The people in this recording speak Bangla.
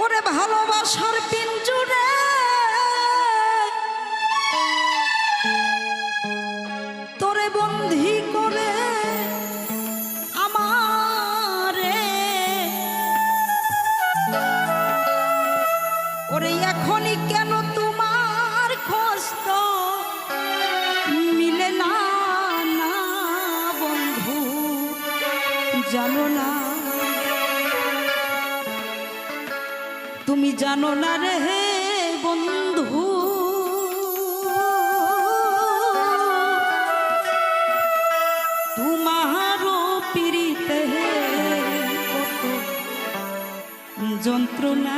ওরে ভালোবাসার পিঞ্জুরে তোরে বন্দী করে আমারে ওরে এখনই কেন তোমার খোঁজ তো মিলে না না বন্ধু জানো না তুমি জানো না রে বন্ধু তোমারও পীড়িতে কত যন্ত্রণা